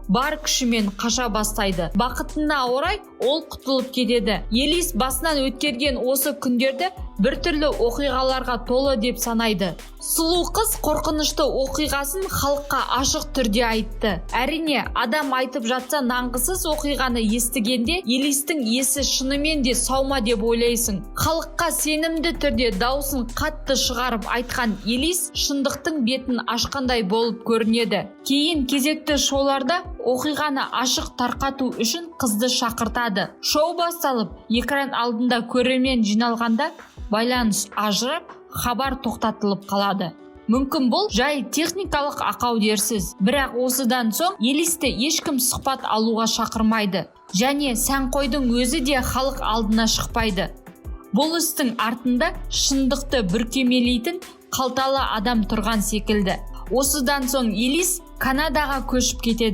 бар күшімен қаша бастайды. Бақытына орай ол құтылып кетеді. Элис басынан өткерген осы күндерді біртүрлі оқиғаларға толы деп санайды. Сұлу қыз қорқынышты оқиғасын халыққа ашық түрде айтты. Әрине, адам айтып жатса нанғысыз оқиғаны естігенде Элистің есі шынымен де саума деп ойлайсың. Халыққа сенімді түрде даусын қатты шығарып айтқан Элис шындықтың бетін ашқандай болып көрінеді. Кейін кезекті шоуларда оқиғаны ашық тарқату үшін қызды шақыртады. Шоу басталып, экран алдында көрермен жиналғанда байланыс ажырап, хабар тоқтатылып қалады. Мүмкін бұл жай техникалық ақау дерсіз, бірақ осыдан соң Элисті ешкім сұхбат алуға шақырмайды, және сәнқойдың өзі де халық алдына шықпайды. Бұл істің артында шындықты бүркемелейтін қалталы адам тұрған секілді. Осыдан соң Элис Канадаға көшіп кетеді.